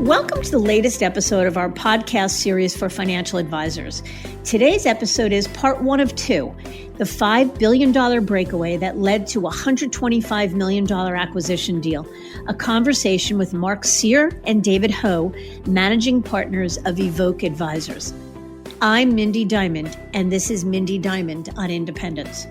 Welcome to the latest episode of our podcast series for financial advisors. Today's episode is part 1 of 2, the $5 billion breakaway that led to a $125 million acquisition deal, a conversation with Sear and David Hou, managing partners of Evoke Advisors. I'm Mindy Diamond, and this is Mindy Diamond on Independence.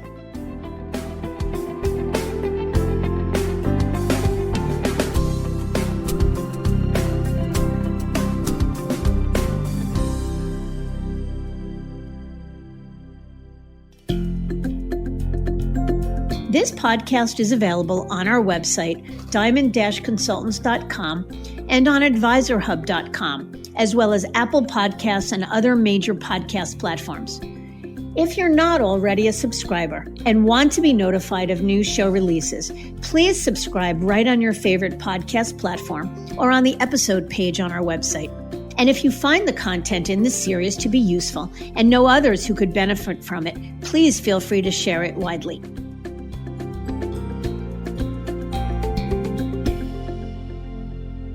This podcast is available on our website, diamond-consultants.com, and on advisorhub.com, as well as Apple Podcasts and other major podcast platforms. If you're not already a subscriber and want to be notified of new show releases, please subscribe right on your favorite podcast platform or on the episode page on our website. And if you find the content in this series to be useful and know others who could benefit from it, please feel free to share it widely.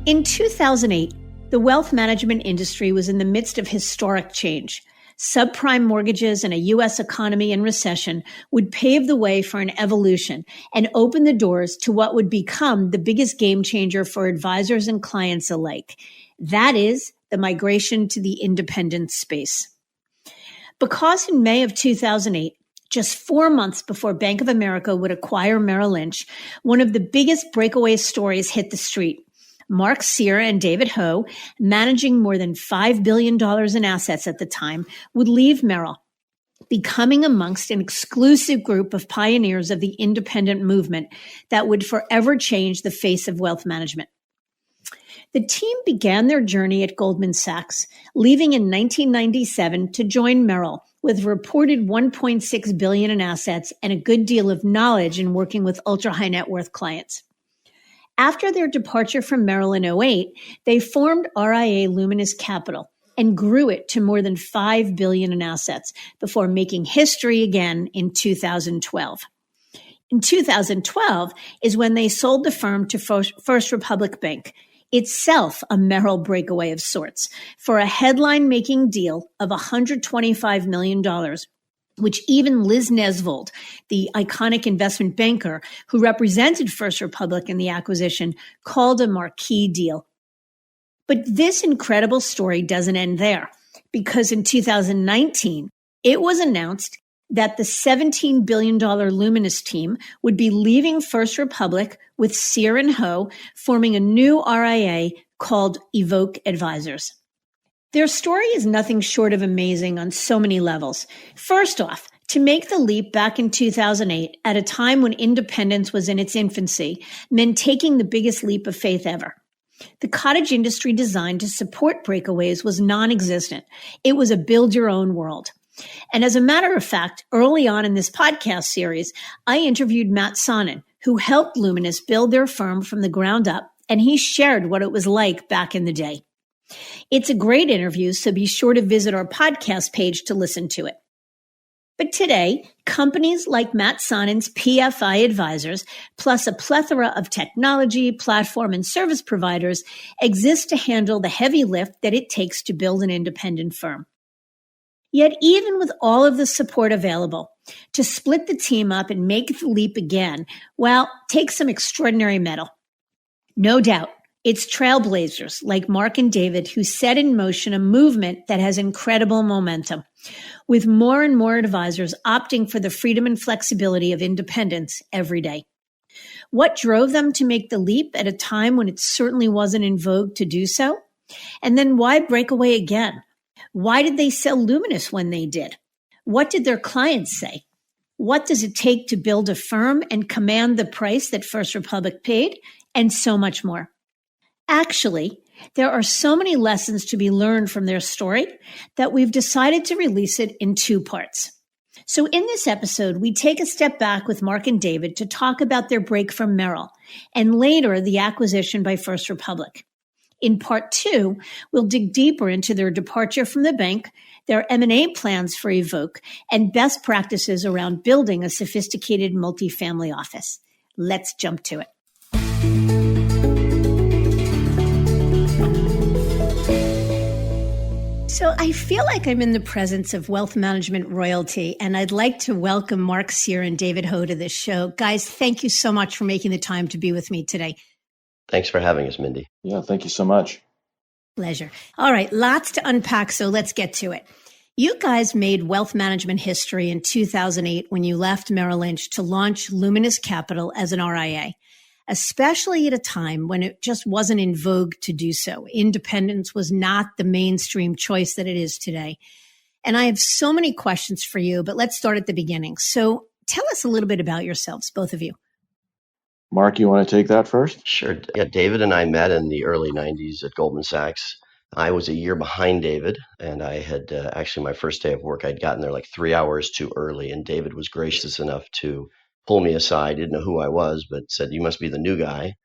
In 2008, the wealth management industry was in the midst of historic change. Subprime mortgages and a U.S. economy in recession would pave the way for an evolution and open the doors to what would become the biggest game changer for advisors and clients alike. That is the migration to the independent space. Because in May of 2008, just 4 months before Bank of America would acquire Merrill Lynch, one of the biggest breakaway stories hit the street. Sear and David Hou, managing more than $5 billion in assets at the time, would leave Merrill, becoming amongst an exclusive group of pioneers of the independent movement that would forever change the face of wealth management. The team began their journey at Goldman Sachs, leaving in 1997 to join Merrill with reported $1.6 billion in assets and a good deal of knowledge in working with ultra-high net worth clients. After their departure from Merrill in 2008, they formed RIA Luminous Capital and grew it to more than $5 billion in assets before making history again in 2012. In 2012 is when they sold the firm to First Republic Bank, itself a Merrill breakaway of sorts, for a headline-making deal of $125 million, which even Liz Nesvold, the iconic investment banker who represented First Republic in the acquisition, called a marquee deal. But this incredible story doesn't end there, because in 2019, it was announced that the $17 billion Luminous team would be leaving First Republic with Sear and Hou, forming a new RIA called Evoke Advisors. Their story is nothing short of amazing on so many levels. First off, to make the leap back in 2008 at a time when independence was in its infancy meant taking the biggest leap of faith ever. The cottage industry designed to support breakaways was non-existent. It was a build-your-own world. And as a matter of fact, early on in this podcast series, I interviewed Matt Sonnen, who helped Luminous build their firm from the ground up, and he shared what it was like back in the day. It's a great interview, so be sure to visit our podcast page to listen to it. But today, companies like Matt Sonnen's PFI Advisors, plus a plethora of technology, platform, and service providers, exist to handle the heavy lift that it takes to build an independent firm. Yet even with all of the support available, to split the team up and make the leap again, well, takes some extraordinary mettle. No doubt. It's trailblazers like Mark and David who set in motion a movement that has incredible momentum, with more and more advisors opting for the freedom and flexibility of independence every day. What drove them to make the leap at a time when it certainly wasn't in vogue to do so? And then why break away again? Why did they sell Luminous when they did? What did their clients say? What does it take to build a firm and command the price that First Republic paid? And so much more. Actually, there are so many lessons to be learned from their story that we've decided to release it in 2 parts. So in this episode, we take a step back with Mark and David to talk about their break from Merrill and later the acquisition by First Republic. In part 2, we'll dig deeper into their departure from the bank, their M&A plans for Evoke, and best practices around building a sophisticated multifamily office. Let's jump to it. So I feel like I'm in the presence of wealth management royalty, and I'd like to welcome Mark Sear and David Hou to this show. Guys, thank you so much for making the time to be with me today. Thanks for having us, Mindy. Yeah, thank you so much. Pleasure. All right, lots to unpack, so let's get to it. You guys made wealth management history in 2008 when you left Merrill Lynch to launch Luminous Capital as an RIA, especially at a time when it just wasn't in vogue to do so. Independence was not the mainstream choice that it is today. And I have so many questions for you, but let's start at the beginning. So tell us a little bit about yourselves, both of you. Mark, you want to take that first? Sure. Yeah, David and I met in the early 90s at Goldman Sachs. I was a year behind David, and I had actually my first day of work, I'd gotten there like 3 hours too early, and David was gracious enough to pull me aside, didn't know who I was, but said, "You must be the new guy,"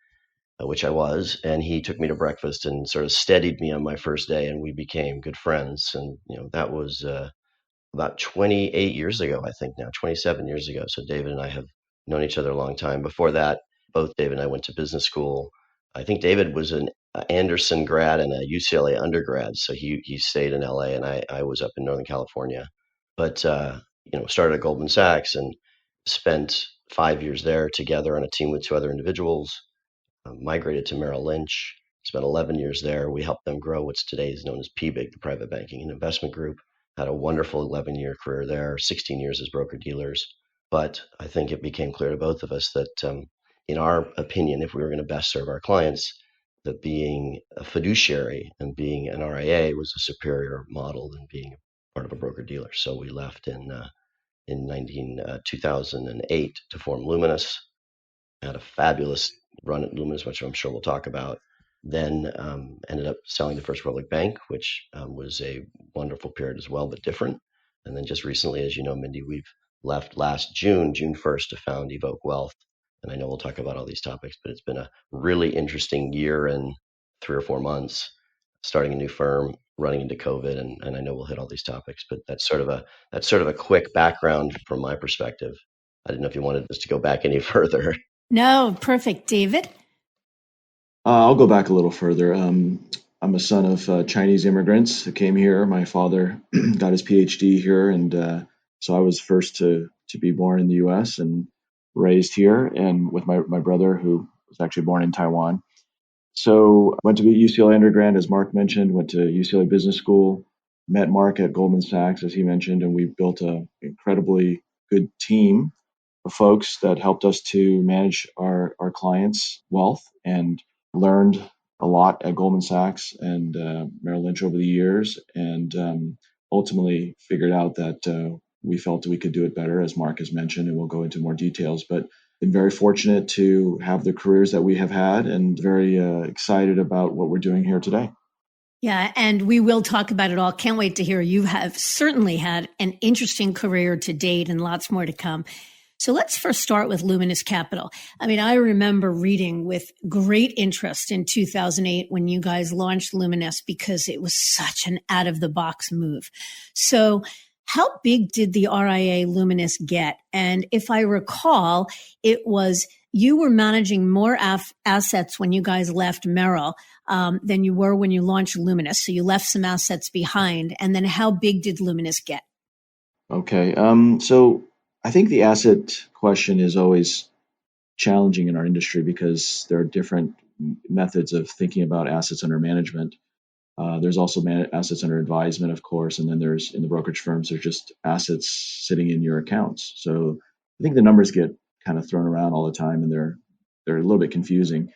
which I was. And he took me to breakfast and sort of steadied me on my first day, and we became good friends. And, that was about 28 years ago, I think now, 27 years ago. So David and I have known each other a long time. Before that, both David and I went to business school. I think David was an Anderson grad and a UCLA undergrad. So he stayed in LA and I was up in Northern California. But, started at Goldman Sachs and spent 5 years there together on a team with two other individuals, migrated to Merrill Lynch, spent 11 years there. We helped them grow what's today is known as PBIG, the Private Banking and Investment Group. Had a wonderful 11-year career there, 16 years as broker-dealers. But I think it became clear to both of us that, in our opinion, if we were going to best serve our clients, that being a fiduciary and being an RIA was a superior model than being part of a broker-dealer. So we left in 2008 to form Luminous. Had a fabulous run at Luminous, which I'm sure we'll talk about. Then ended up selling the First Republic Bank, which was a wonderful period as well, but different. And then just recently, as you know, Mindy, we've left last June 1st, to found Evoke Wealth. And I know we'll talk about all these topics, but it's been a really interesting year and 3 or 4 months, starting a new firm, running into COVID, and I know we'll hit all these topics. But that's sort of a quick background from my perspective. I didn't know if you wanted us to go back any further. No, perfect. David? I'll go back a little further. I'm a son of Chinese immigrants who came here. My father got his PhD here, and so I was first to be born in the U.S. and raised here, and with my brother, who was actually born in Taiwan. So went to UCLA undergrad, as Mark mentioned, went to UCLA Business School, met Mark at Goldman Sachs, as he mentioned, and we built an incredibly good team of folks that helped us to manage our clients' wealth, and learned a lot at Goldman Sachs and Merrill Lynch over the years, and ultimately figured out that we felt we could do it better, as Mark has mentioned, and we'll go into more details. But been very fortunate to have the careers that we have had, and very excited about what we're doing here today. Yeah, and we will talk about it all. Can't wait to hear. You have certainly had an interesting career to date and lots more to come. So let's first start with Luminous Capital. I mean, I remember reading with great interest in 2008 when you guys launched Luminous, because it was such an out-of-the-box move. So how big did the RIA Luminous get? And if I recall, it was you were managing more assets when you guys left Merrill than you were when you launched Luminous. So you left some assets behind. And then how big did Luminous get? Okay. So I think the asset question is always challenging in our industry because there are different methods of thinking about assets under management. There's also assets under advisement, of course, and then there's, in the brokerage firms, there's just assets sitting in your accounts. So I think the numbers get kind of thrown around all the time, and they're a little bit confusing.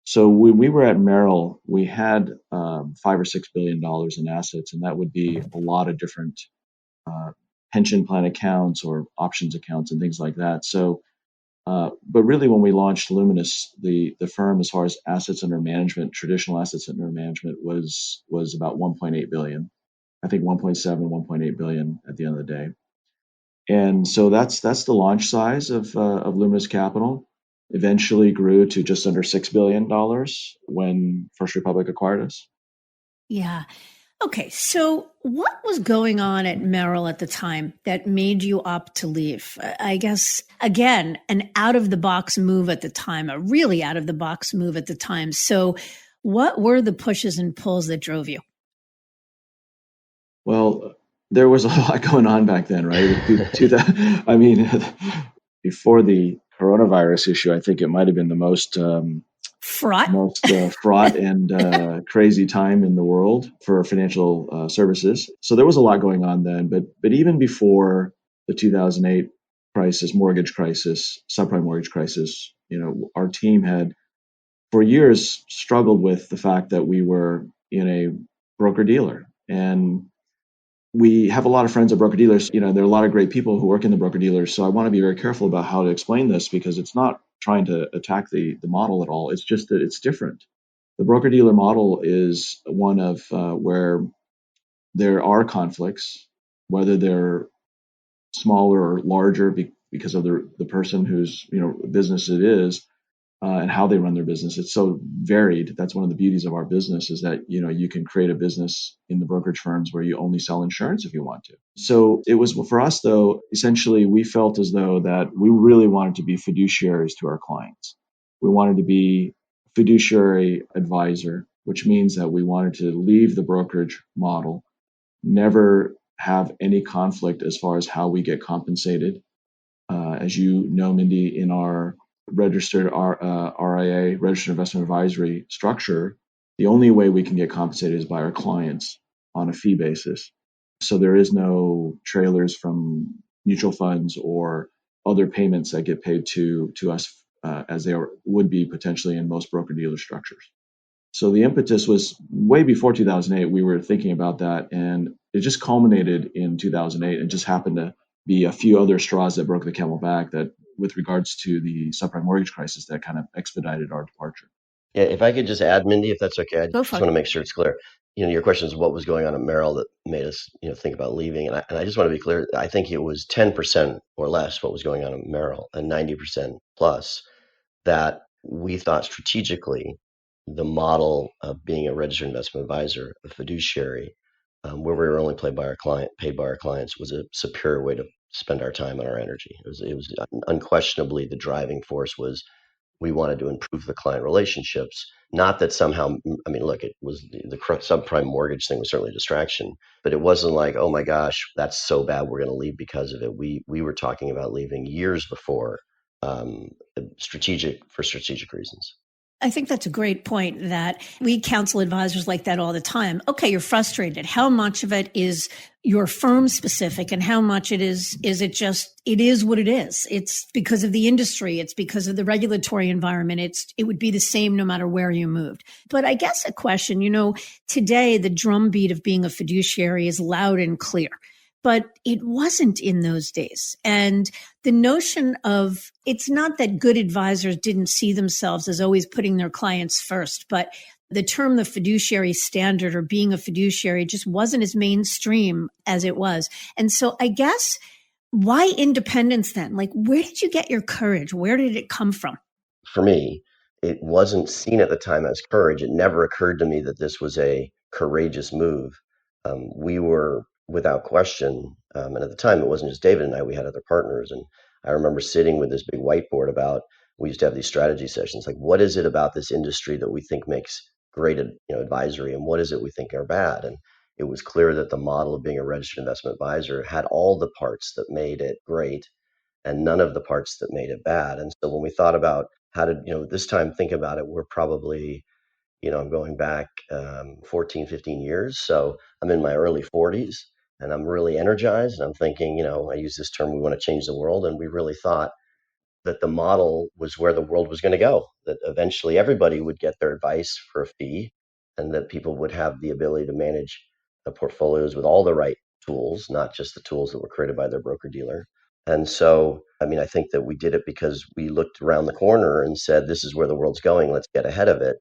So when we were at Merrill, we had $5 or $6 billion in assets, and that would be a lot of different pension plan accounts or options accounts and things like that. So, but really, when we launched Luminous, the firm, as far as assets under management, traditional assets under management, was about 1.8 billion. I think 1.7, 1.8 billion at the end of the day. And so that's the launch size of Luminous Capital. Eventually grew to just under $6 billion when First Republic acquired us. Yeah. Okay, so what was going on at Merrill at the time that made you opt to leave? I guess, again, an out-of-the-box move at the time, a really out-of-the-box move at the time. So what were the pushes and pulls that drove you? Well, there was a lot going on back then, right? I mean, before the coronavirus issue, I think it might have been the most fraught, fraught and crazy time in the world for financial services. So there was a lot going on then. But even before the 2008 crisis, mortgage crisis, subprime mortgage crisis, our team had for years struggled with the fact that we were in a broker dealer. And we have a lot of friends at broker dealers. There are a lot of great people who work in the broker dealers. So I want to be very careful about how to explain this, because it's not trying to attack the model at all. It's just that it's different. The broker dealer model is one of where there are conflicts, whether they're smaller or larger because of the person whose business it is. And how they run their business. It's so varied. That's one of the beauties of our business, is that you can create a business in the brokerage firms where you only sell insurance if you want to. So it was, for us though, essentially we felt as though that we really wanted to be fiduciaries to our clients. We wanted to be a fiduciary advisor, which means that we wanted to leave the brokerage model, never have any conflict as far as how we get compensated. As you know, Mindy, in our registered RIA, registered investment advisory structure, the only way we can get compensated is by our clients on a fee basis. So there is no trailers from mutual funds or other payments that get paid to us as they would be potentially in most broker dealer structures. So the impetus was way before 2008. We were thinking about that, and it just culminated in 2008, and just happened to be a few other straws that broke the camel back, that with regards to the subprime mortgage crisis, that kind of expedited our departure. Yeah, if I could just add, Mindy, if that's okay, I Go just for want it. to make sure it's clear. Your question is what was going on at Merrill that made us, think about leaving. And I just want to be clear. I think it was 10% or less what was going on at Merrill, and 90% plus that we thought strategically the model of being a registered investment advisor, a fiduciary, where we were only paid by our clients, was a superior way to spend our time and our energy. It was unquestionably the driving force was we wanted to improve the client relationships. Not that somehow, look, it was the subprime mortgage thing was certainly a distraction, but it wasn't like, oh my gosh, that's so bad, we're going to leave because of it. We were talking about leaving years before, strategic reasons. I think that's a great point, that we counsel advisors like that all the time. Okay, you're frustrated. How much of it is your firm specific, and how much it is what it is. It's because of the industry. It's because of the regulatory environment. It would be the same no matter where you moved. But I guess a question, today the drumbeat of being a fiduciary is loud and clear. But it wasn't in those days. And the notion of, it's not that good advisors didn't see themselves as always putting their clients first, but the term the fiduciary standard or being a fiduciary just wasn't as mainstream as it was. And so I guess, why independence then? Like, where did you get your courage? Where did it come from? For me, it wasn't seen at the time as courage. It never occurred to me that this was a courageous move. We were, without question, and at the time it wasn't just David and I, we had other partners. And I remember sitting with this big whiteboard we used to have these strategy sessions, like, what is it about this industry that we think makes great advisory, and what is it we think are bad? And it was clear that the model of being a registered investment advisor had all the parts that made it great and none of the parts that made it bad. And so when we thought about how to, this time think about it, we're probably, I'm going back 14, 15 years. So I'm in my early 40s and I'm really energized. And I'm thinking, I use this term, we want to change the world. And we really thought that the model was where the world was going to go, that eventually everybody would get their advice for a fee, and that people would have the ability to manage the portfolios with all the right tools, not just the tools that were created by their broker dealer. And so, I think that we did it because we looked around the corner and said, this is where the world's going. Let's get ahead of it.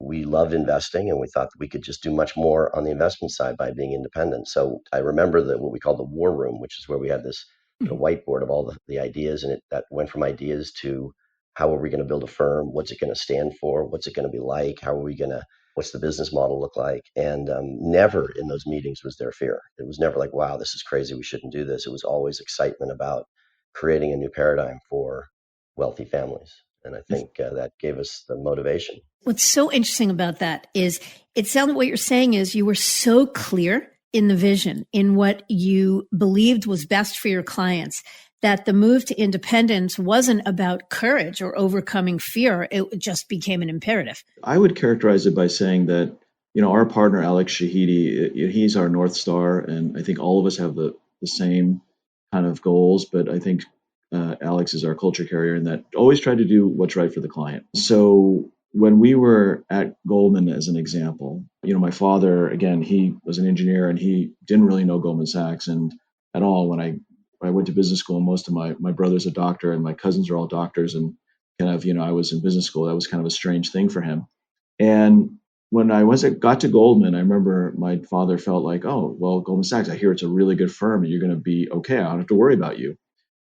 We loved investing, and we thought that we could just do much more on the investment side by being independent. So I remember that what we call the war room, which is where we had this whiteboard of all the ideas, and that went from ideas to how are we going to build a firm? What's it going to stand for? What's it going to be like? What's the business model look like? And never in those meetings was there fear. It was never like, wow, this is crazy, we shouldn't do this. It was always excitement about creating a new paradigm for wealthy families. And I think that gave us the motivation. What's so interesting about that is, it sounds what you're saying is you were so clear in the vision, in what you believed was best for your clients, that the move to independence wasn't about courage or overcoming fear. It just became an imperative. I would characterize it by saying that, our partner, Alex Shahidi, he's our North Star. And I think all of us have the same kind of goals. But I think Alex is our culture carrier in that always try to do what's right for the client. So when we were at Goldman, as an example, my father, again, he was an engineer and he didn't really know Goldman Sachs and at all. When I went to business school, most of my brother's a doctor and my cousins are all doctors, and kind of, I was in business school. That was kind of a strange thing for him. And when I got to Goldman, I remember my father felt like, oh, well, Goldman Sachs, I hear it's a really good firm and you're going to be okay. I don't have to worry about you.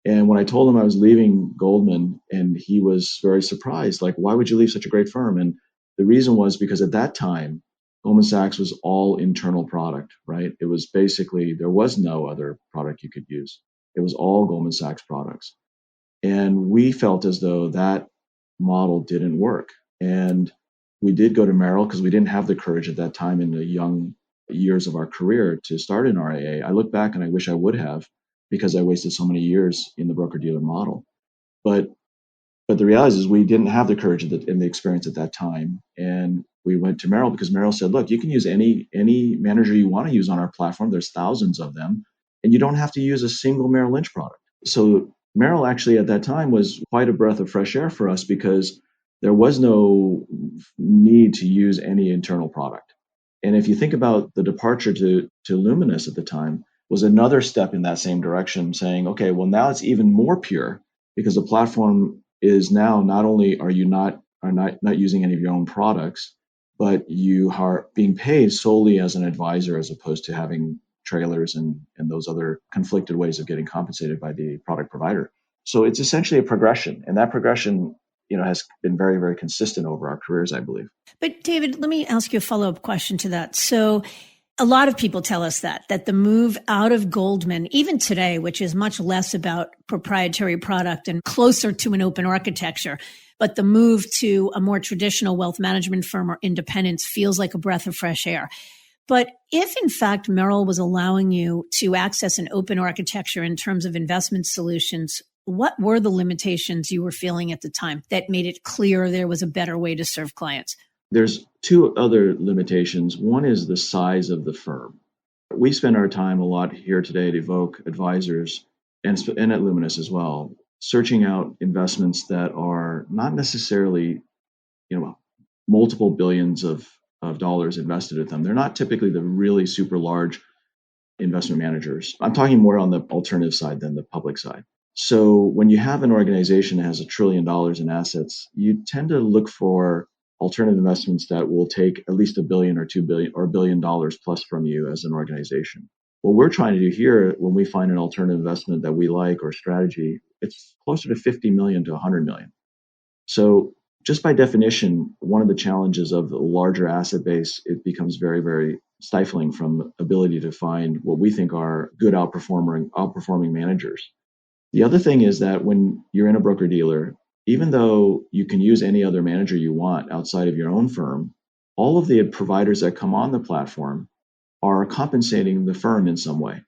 And when I told him I was leaving Goldman, and he was very surprised, like, why would you leave such a great firm? And the reason was because at that time, Goldman Sachs was all internal product, right? It was basically, there was no other product you could use. It was all Goldman Sachs products. And we felt as though that model didn't work. And we did go to Merrill because we didn't have the courage at that time in the young years of our career to start an RIA. I look back and I wish I would have, because I wasted so many years in the broker-dealer model. But the reality is we didn't have the courage and the experience at that time. And we went to Merrill because Merrill said, look, you can use any manager you want to use on our platform. There's thousands of them. And you don't have to use a single Merrill Lynch product. So Merrill actually at that time was quite a breath of fresh air for us, because there was no need to use any internal product. And if you think about the departure to Luminous at the time, was another step in that same direction, saying, okay, well, now it's even more pure, because the platform is now not only are you not using any of your own products, but you are being paid solely as an advisor, as opposed to having trailers and those other conflicted ways of getting compensated by the product provider. So it's essentially a progression, and that progression, has been very, very consistent over our careers, I believe. But David, let me ask you a follow-up question to that. So a lot of people tell us that the move out of Goldman, even today, which is much less about proprietary product and closer to an open architecture, but the move to a more traditional wealth management firm or independence feels like a breath of fresh air. But if in fact Merrill was allowing you to access an open architecture in terms of investment solutions, what were the limitations you were feeling at the time that made it clear there was a better way to serve clients? There's two other limitations. One is the size of the firm. We spend our time a lot here today at Evoke Advisors and at Luminous as well, searching out investments that are not necessarily, multiple billions of dollars invested in them. They're not typically the really super large investment managers. I'm talking more on the alternative side than the public side. So when you have an organization that has $1 trillion in assets, you tend to look for alternative investments that will take at least $1 billion or $2 billion or $1 billion plus from you as an organization. What we're trying to do here, when we find an alternative investment that we like or strategy, it's closer to 50 million to 100 million. So just by definition, one of the challenges of the larger asset base, it becomes very, very stifling from ability to find what we think are good outperforming managers. The other thing is that when you're in a broker-dealer, even though you can use any other manager you want outside of your own firm, all of the providers that come on the platform are compensating the firm in some way.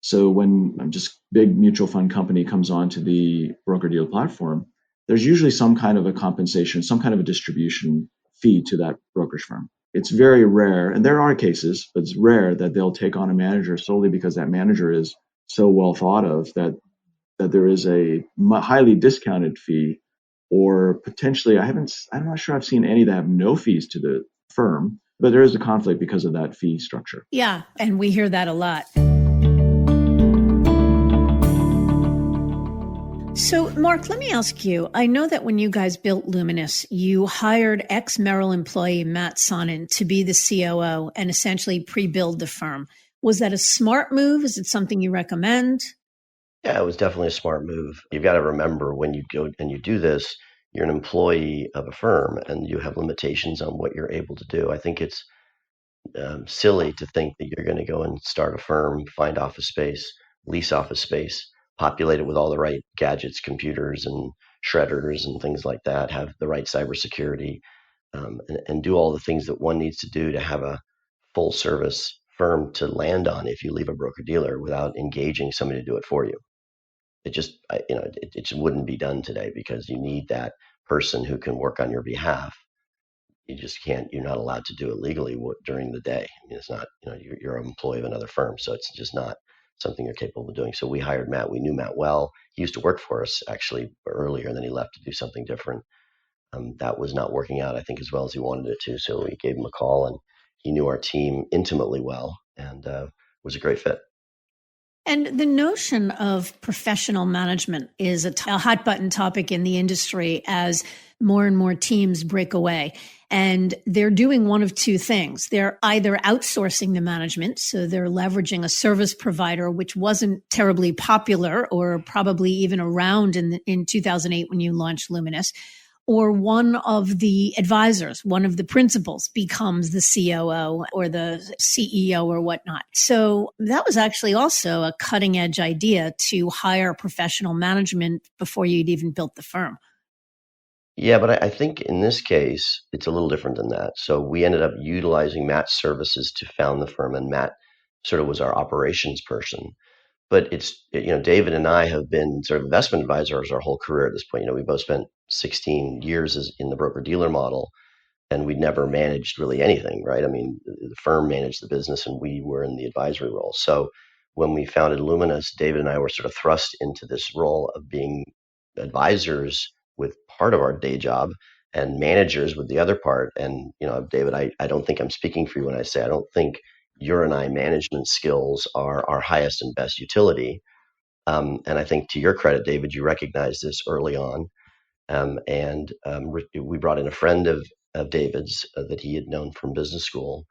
So when just big mutual fund company comes onto the broker-dealer platform, there's usually some kind of a compensation, some kind of a distribution fee to that brokerage firm. It's very rare, and there are cases, but it's rare that they'll take on a manager solely because that manager is so well thought of that there is a highly discounted fee, or potentially, I'm not sure I've seen any that have no fees to the firm, but there is a conflict because of that fee structure. Yeah, and we hear that a lot. So, Mark, let me ask you, I know that when you guys built Luminous, you hired ex-Merrill employee Matt Sonnen to be the COO and essentially pre-build the firm. Was that a smart move? Is it something you recommend? Yeah, it was definitely a smart move. You've got to remember, when you go and you do this, you're an employee of a firm and you have limitations on what you're able to do. I think it's silly to think that you're going to go and start a firm, find office space, lease office space, populate it with all the right gadgets, computers and shredders and things like that, have the right cybersecurity, and do all the things that one needs to do to have a full service firm to land on if you leave a broker dealer without engaging somebody to do it for you. It just, it just wouldn't be done today because you need that person who can work on your behalf. You just can't, you're not allowed to do it legally during the day. I mean, it's not, you're an employee of another firm. So it's just not something you're capable of doing. So we hired Matt. We knew Matt well. He used to work for us actually earlier, and then he left to do something different. That was not working out, I think, as well as he wanted it to. So we gave him a call, and he knew our team intimately well, and was a great fit. And the notion of professional management is a hot button topic in the industry as more and more teams break away. And they're doing one of two things. They're either outsourcing the management, so they're leveraging a service provider, which wasn't terribly popular or probably even around in 2008 when you launched Luminous, or one of the advisors, one of the principals becomes the COO or the CEO or whatnot. So that was actually also a cutting edge idea to hire professional management before you'd even built the firm. Yeah, but I think in this case, it's a little different than that. So we ended up utilizing Matt's services to found the firm, and Matt sort of was our operations person. But David and I have been sort of investment advisors our whole career at this point. We both spent 16 years in the broker-dealer model, and we'd never managed really anything, right? I mean, the firm managed the business, and we were in the advisory role. So when we founded Luminous, David and I were sort of thrust into this role of being advisors with part of our day job and managers with the other part. And, David, I don't think I'm speaking for you when I say I don't think your and I management skills are our highest and best utility. And I think to your credit, David, you recognized this early on. We brought in a friend of David's that he had known from business school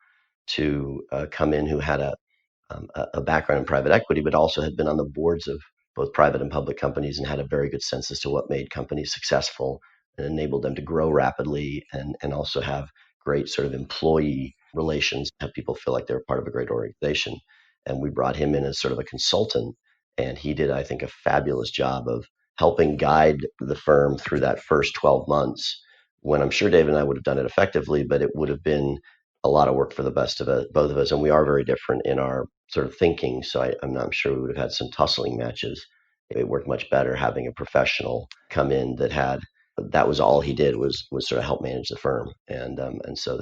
to come in, who had a background in private equity, but also had been on the boards of both private and public companies and had a very good sense as to what made companies successful and enabled them to grow rapidly and also have great sort of employee relations, have people feel like they're part of a great organization. And we brought him in as sort of a consultant, and he did, I think, a fabulous job of helping guide the firm through that first 12 months, when I'm sure David and I would have done it effectively, but it would have been a lot of work for the best of us, both of us. And we are very different in our sort of thinking. So I'm not sure we would have had some tussling matches. It worked much better having a professional come in that was all he did was sort of help manage the firm. And so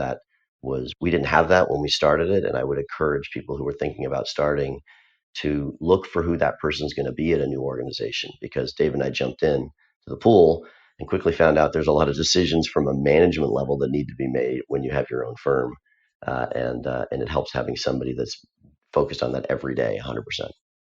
we didn't have that when we started it. And I would encourage people who were thinking about starting to look for who that person's going to be at a new organization, because Dave and I jumped in to the pool and quickly found out there's a lot of decisions from a management level that need to be made when you have your own firm. And it helps having somebody that's focused on that every day, 100%.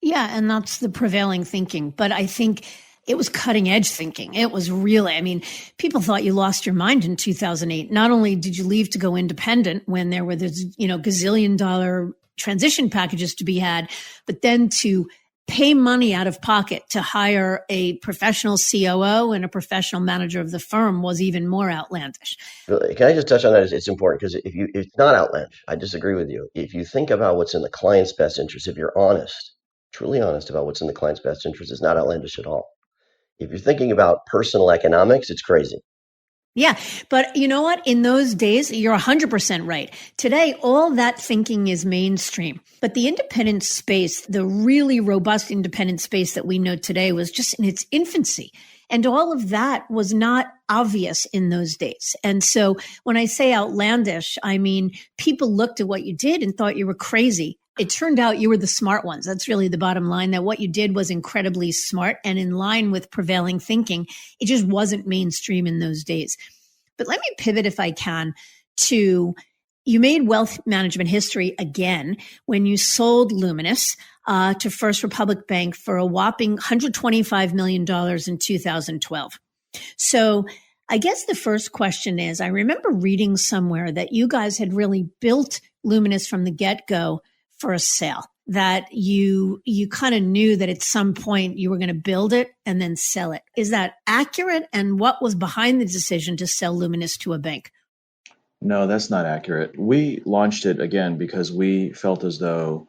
Yeah, and that's the prevailing thinking. But I think it was cutting edge thinking. It was really, people thought you lost your mind in 2008. Not only did you leave to go independent when there were this, gazillion dollar transition packages to be had, but then to pay money out of pocket to hire a professional COO and a professional manager of the firm was even more outlandish. Can I just touch on that? It's important, because it's not outlandish. I disagree with you. If you think about what's in the client's best interest, if you're honest, truly honest about what's in the client's best interest, it's not outlandish at all. If you're thinking about personal economics, it's crazy. Yeah. But you know what? In those days, you're 100% right. Today, all that thinking is mainstream. But the independent space, the really robust independent space that we know today, was just in its infancy. And all of that was not obvious in those days. And so when I say outlandish, I mean, people looked at what you did and thought you were crazy. It turned out you were the smart ones. That's really the bottom line, that what you did was incredibly smart and in line with prevailing thinking. It just wasn't mainstream in those days. But let me pivot, if I can, to you made wealth management history again when you sold Luminous to First Republic Bank for a whopping $125 million in 2012. So I guess the first question is, I remember reading somewhere that you guys had really built Luminous from the get-go for a sale, that you kind of knew that at some point you were going to build it and then sell it. Is that accurate? And what was behind the decision to sell Luminous to a bank? No, that's not accurate. We launched it again because we felt as though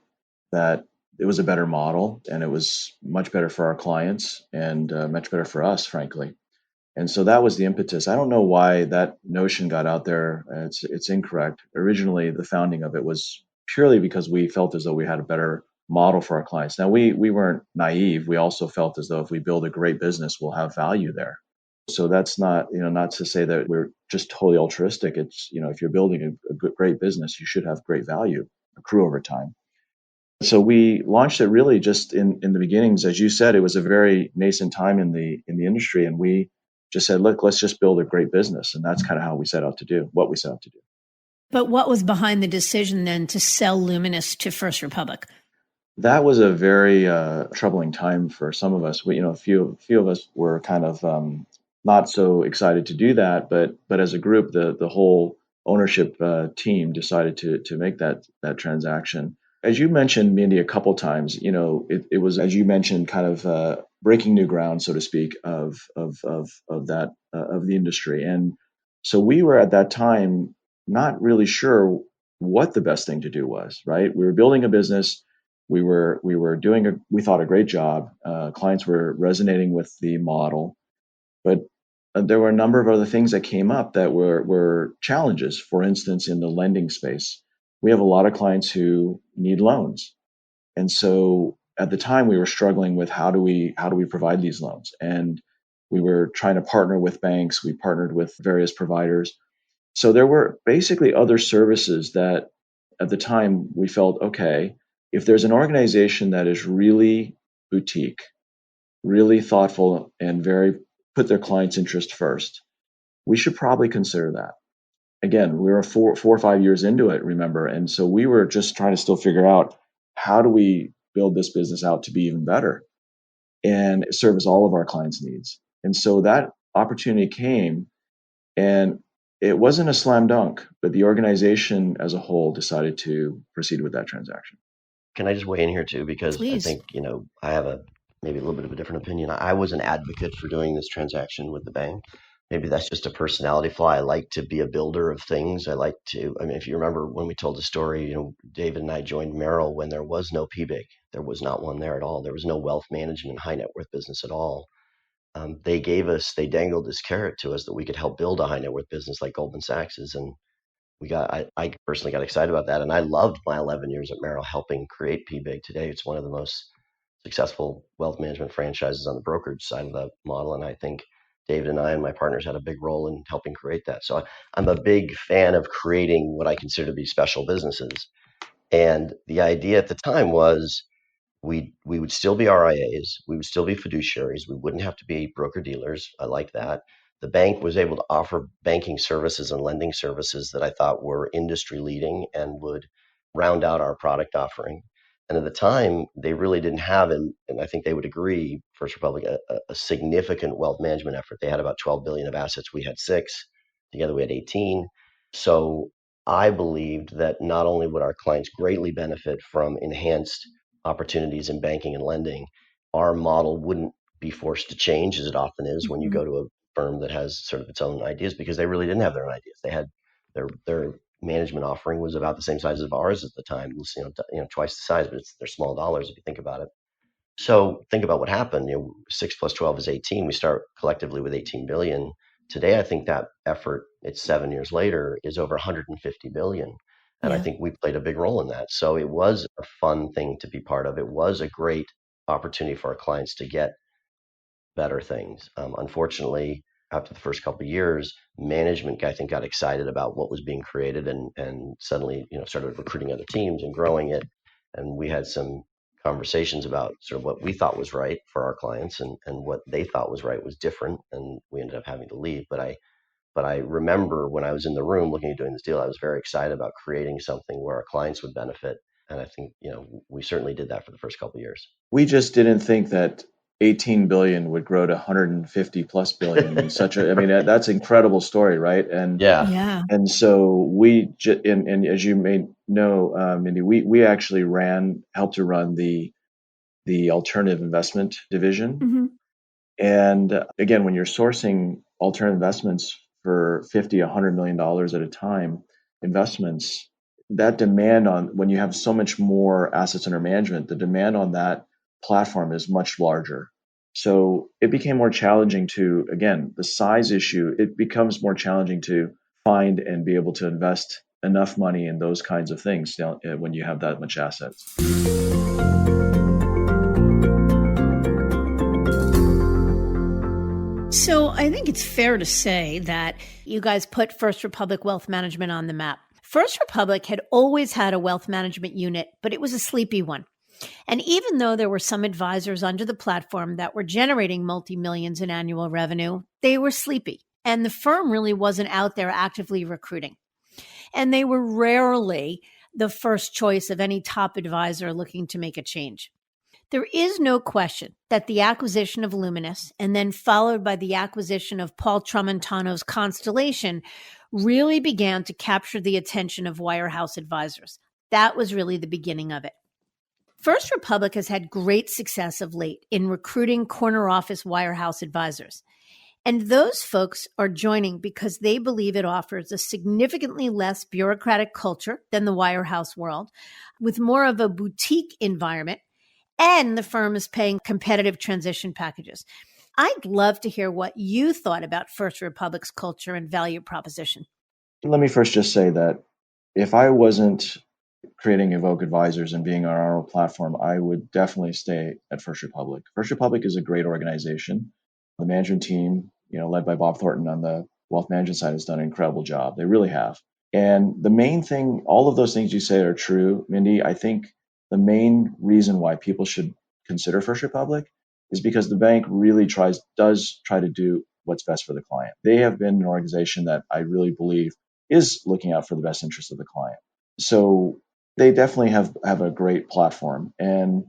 that it was a better model, and it was much better for our clients and much better for us, frankly. And so that was the impetus. I don't know why that notion got out there. It's incorrect. Originally, the founding of it was purely because we felt as though we had a better model for our clients. Now, we weren't naive. We also felt as though if we build a great business, we'll have value there. So that's not, not to say that we're just totally altruistic. It's, if you're building a great business, you should have great value accrue over time. So we launched it really just in the beginnings. As you said, it was a very nascent time in the industry. And we just said, look, let's just build a great business. And that's kind of how we set out to do what we set out to do. But what was behind the decision then to sell Luminous to First Republic? That was a very troubling time for some of us. We, a few of us were kind of not so excited to do that, but as a group, the whole ownership team decided to make that transaction. As you mentioned, Mindy, a couple times, it was, as you mentioned, kind of breaking new ground, so to speak, of the industry. And so we were at that time not really sure what the best thing to do was. Right, we were building a business. We were doing we thought a great job. Clients were resonating with the model, but there were a number of other things that came up that were challenges. For instance, in the lending space, we have a lot of clients who need loans, and so at the time we were struggling with how do we provide these loans, and we were trying to partner with banks. We partnered with various providers. So there were basically other services that at the time we felt, okay, if there's an organization that is really boutique, really thoughtful, and very put their client's interest first, we should probably consider that. Again, we were 4 or 5 years into it, remember, and so we were just trying to still figure out how do we build this business out to be even better and service all of our clients' needs. And so that opportunity came, and it wasn't a slam dunk, but the organization as a whole decided to proceed with that transaction. Can I just weigh in here too? Because Please. I think, I have maybe a little bit of a different opinion. I was an advocate for doing this transaction with the bank. Maybe that's just a personality flaw. I like to be a builder of things. If you remember when we told the story, David and I joined Merrill when there was no PBIG. There was not one there at all. There was no wealth management, high net worth business at all. They dangled this carrot to us that we could help build a high net worth business like Goldman Sachs's. And I personally got excited about that. And I loved my 11 years at Merrill helping create PBIG. Today, it's one of the most successful wealth management franchises on the brokerage side of the model. And I think David and I and my partners had a big role in helping create that. So I'm a big fan of creating what I consider to be special businesses. And the idea at the time was we would still be RIAs, we would still be fiduciaries, we wouldn't have to be broker dealers. I like that. The bank was able to offer banking services and lending services that I thought were industry leading and would round out our product offering. And at the time, they really didn't have, and I think they would agree, First Republic, a significant wealth management effort. They had about 12 billion of assets. We had 6. Together we had 18. So I believed that not only would our clients greatly benefit from enhanced opportunities in banking and lending, our model wouldn't be forced to change, as it often is when you go to a firm that has sort of its own ideas, because they really didn't have their own ideas. They had their management offering was about the same size as ours at the time. It was, twice the size, but they're small dollars if you think about it. So think about what happened. 6 plus 12 is 18. We start collectively with 18 billion. Today, I think that effort, it's 7 years later, is over 150 billion. And I think we played a big role in that. So it was a fun thing to be part of. It was a great opportunity for our clients to get better things. Unfortunately, after the first couple of years, management, I think, got excited about what was being created and suddenly, started recruiting other teams and growing it. And we had some conversations about sort of what we thought was right for our clients, and what they thought was right was different. And we ended up having to leave. But I remember when I was in the room looking at doing this deal, I was very excited about creating something where our clients would benefit. And I think, we certainly did that for the first couple of years. We just didn't think that 18 billion would grow to 150 plus billion in such that's an incredible story, right? And and so and as you may know, Mindy, we actually helped to run the alternative investment division. And again, when you're sourcing alternative investments for $50, $100 million at a time, investments, that demand on, when you have so much more assets under management, the demand on that platform is much larger. So it became more challenging the size issue, it becomes more challenging to find and be able to invest enough money in those kinds of things when you have that much assets. So I think it's fair to say that you guys put First Republic Wealth Management on the map. First Republic had always had a wealth management unit, but it was a sleepy one. And even though there were some advisors under the platform that were generating multi-millions in annual revenue, they were sleepy. And the firm really wasn't out there actively recruiting. And they were rarely the first choice of any top advisor looking to make a change. There is no question that the acquisition of Luminous and then followed by the acquisition of Paul Tramontano's Constellation really began to capture the attention of wirehouse advisors. That was really the beginning of it. First Republic has had great success of late in recruiting corner office wirehouse advisors. And those folks are joining because they believe it offers a significantly less bureaucratic culture than the wirehouse world, with more of a boutique environment, and the firm is paying competitive transition packages. I'd love to hear what you thought about First Republic's culture and value proposition. Let me first just say that if I wasn't creating Evoke Advisors and being on our own platform, I would definitely stay at First Republic. First Republic is a great organization. The management team, led by Bob Thornton on the wealth management side, has done an incredible job. They really have. And the main thing, all of those things you say are true, Mindy. I think the main reason why people should consider First Republic is because the bank really does try to do what's best for the client. They have been an organization that I really believe is looking out for the best interest of the client. So they definitely have a great platform. And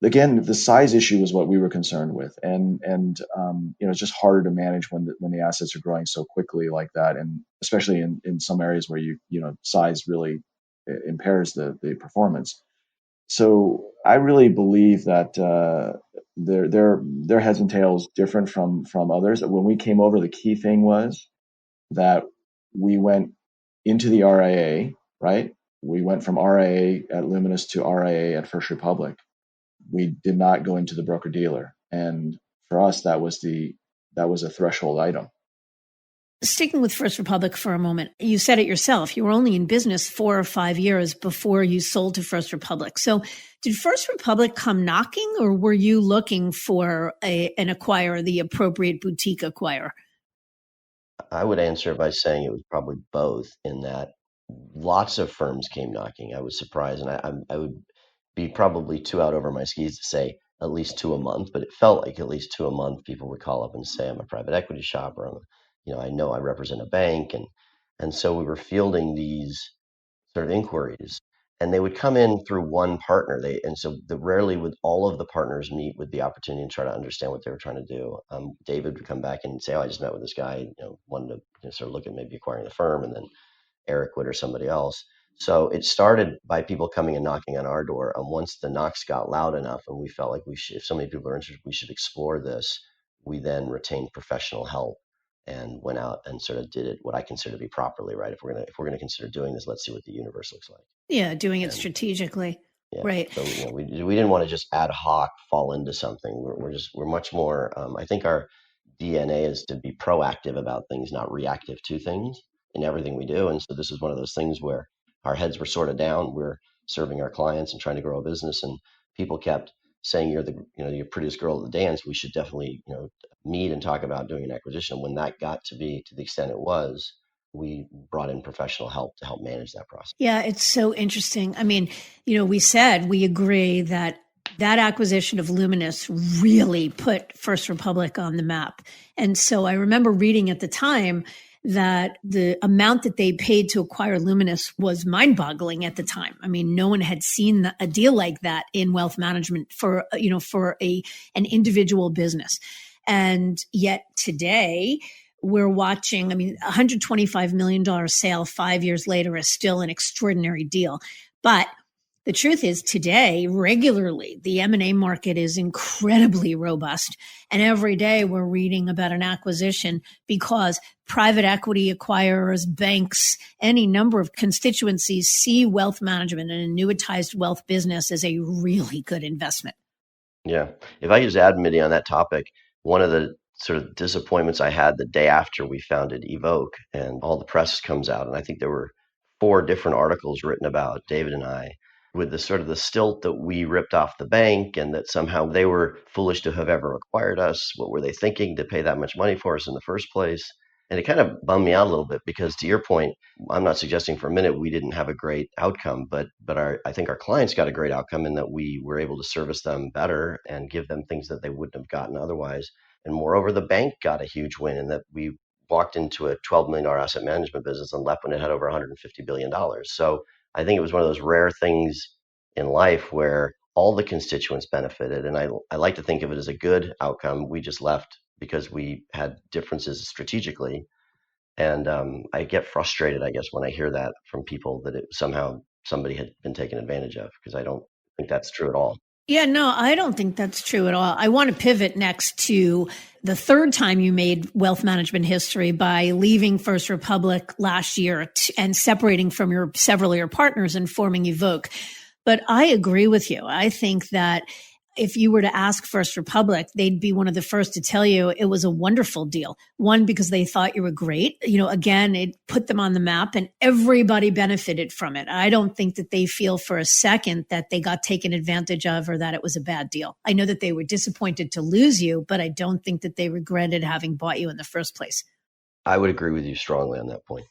again, the size issue is what we were concerned with, and it's just harder to manage when the assets are growing so quickly like that, and especially in some areas where size really impairs the performance. So I really believe that their heads and tails different from others. When we came over, the key thing was that we went into the RIA, right? We went from RIA at Luminous to RIA at First Republic. We did not go into the broker dealer, and for us, that was a threshold item. Sticking with First Republic for a moment, you said it yourself. You were only in business 4 or 5 years before you sold to First Republic. So did First Republic come knocking, or were you looking for an acquirer, the appropriate boutique acquirer? I would answer by saying it was probably both, in that lots of firms came knocking. I was surprised, and I would be probably too out over my skis to say at least 2 a month, but it felt like at least 2 a month people would call up and say, I'm a private equity shop, or I know I represent a bank. And so we were fielding these sort of inquiries, and they would come in through one partner. Rarely would all of the partners meet with the opportunity and try to understand what they were trying to do. David would come back and say, I just met with this guy, wanted to sort of look at maybe acquiring the firm, and then Eric would or somebody else. So it started by people coming and knocking on our door. And once the knocks got loud enough and we felt like if so many people are interested, we should explore this, we then retained professional help and went out and sort of did it what I consider to be properly, right? If we're gonna consider doing this, let's see what the universe looks like. Yeah, doing it strategically. Yeah. Right. So we didn't want to just ad hoc fall into something. We're much more. I think our DNA is to be proactive about things, not reactive to things in everything we do. And so this is one of those things where our heads were sort of down. We're serving our clients and trying to grow a business, and people kept saying, you're the prettiest girl at the dance. We should definitely, meet and talk about doing an acquisition. When that got to be to the extent it was, we brought in professional help to help manage that process. Yeah, it's so interesting. I mean, we said we agree that acquisition of Luminous really put First Republic on the map. And so I remember reading at the time that the amount that they paid to acquire Luminous was mind-boggling at the time. I mean, no one had seen a deal like that in wealth management for an individual business. And yet today we're watching, $125 million sale 5 years later is still an extraordinary deal. But the truth is today, regularly, the M&A market is incredibly robust. And every day we're reading about an acquisition because private equity acquirers, banks, any number of constituencies see wealth management and annuitized wealth business as a really good investment. Yeah. If I could just add, Mitty, on that topic, one of the sort of disappointments I had the day after we founded Evoke and all the press comes out, and I think there were 4 different articles written about David and I, with the sort of the stilt that we ripped off the bank and that somehow they were foolish to have ever acquired us. What were they thinking to pay that much money for us in the first place? And it kind of bummed me out a little bit because, to your point, I'm not suggesting for a minute we didn't have a great outcome, but I think our clients got a great outcome in that we were able to service them better and give them things that they wouldn't have gotten otherwise. And moreover, the bank got a huge win in that we walked into a $12 million asset management business and left when it had over $150 billion. So I think it was one of those rare things in life where all the constituents benefited. And I like to think of it as a good outcome. We just left because we had differences strategically. And I get frustrated, I guess, when I hear that from people that it somehow somebody had been taken advantage of, because I don't think that's true at all. Yeah, no, I don't think that's true at all. I want to pivot next to the third time you made wealth management history by leaving First Republic last year and separating from several of your partners and forming Evoke. But I agree with you. I think that if you were to ask First Republic, they'd be one of the first to tell you it was a wonderful deal. One, because they thought you were great. Again, it put them on the map and everybody benefited from it. I don't think that they feel for a second that they got taken advantage of or that it was a bad deal. I know that they were disappointed to lose you, but I don't think that they regretted having bought you in the first place. I would agree with you strongly on that point.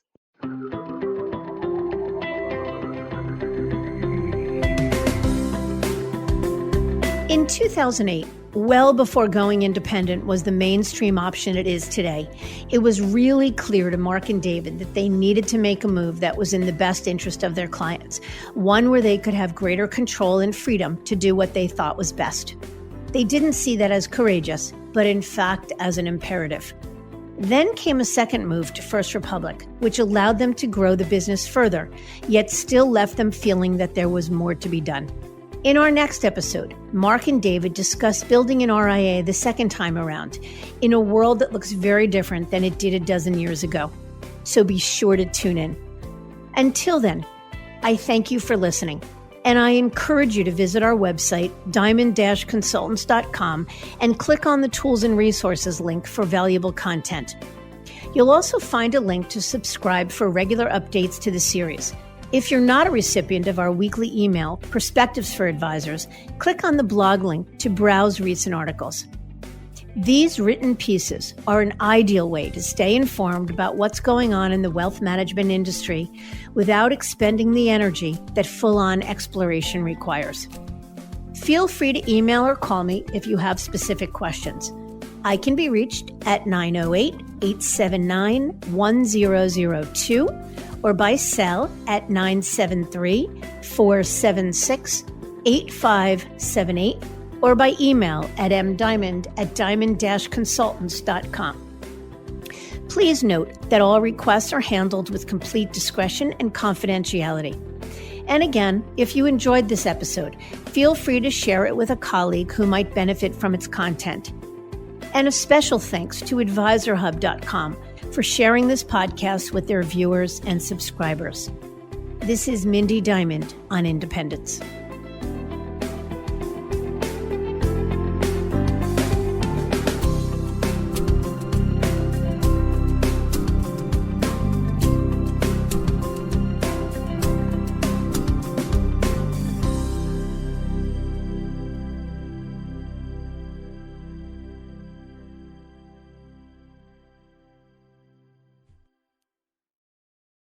In 2008, well before going independent was the mainstream option it is today, it was really clear to Mark and David that they needed to make a move that was in the best interest of their clients, one where they could have greater control and freedom to do what they thought was best. They didn't see that as courageous, but in fact as an imperative. Then came a second move to First Republic, which allowed them to grow the business further, yet still left them feeling that there was more to be done. In our next episode, Mark and David discuss building an RIA the second time around in a world that looks very different than it did a dozen years ago. So be sure to tune in. Until then, I thank you for listening, and I encourage you to visit our website, diamond-consultants.com, and click on the Tools and Resources link for valuable content. You'll also find a link to subscribe for regular updates to the series. If you're not a recipient of our weekly email, Perspectives for Advisors, click on the blog link to browse recent articles. These written pieces are an ideal way to stay informed about what's going on in the wealth management industry without expending the energy that full-on exploration requires. Feel free to email or call me if you have specific questions. I can be reached at 908-879-1002 or by cell at 973-476-8578 or by email at mdiamond@diamond-consultants.com. Please note that all requests are handled with complete discretion and confidentiality. And again, if you enjoyed this episode, feel free to share it with a colleague who might benefit from its content. And a special thanks to AdvisorHub.com for sharing this podcast with their viewers and subscribers. This is Mindy Diamond on Independence.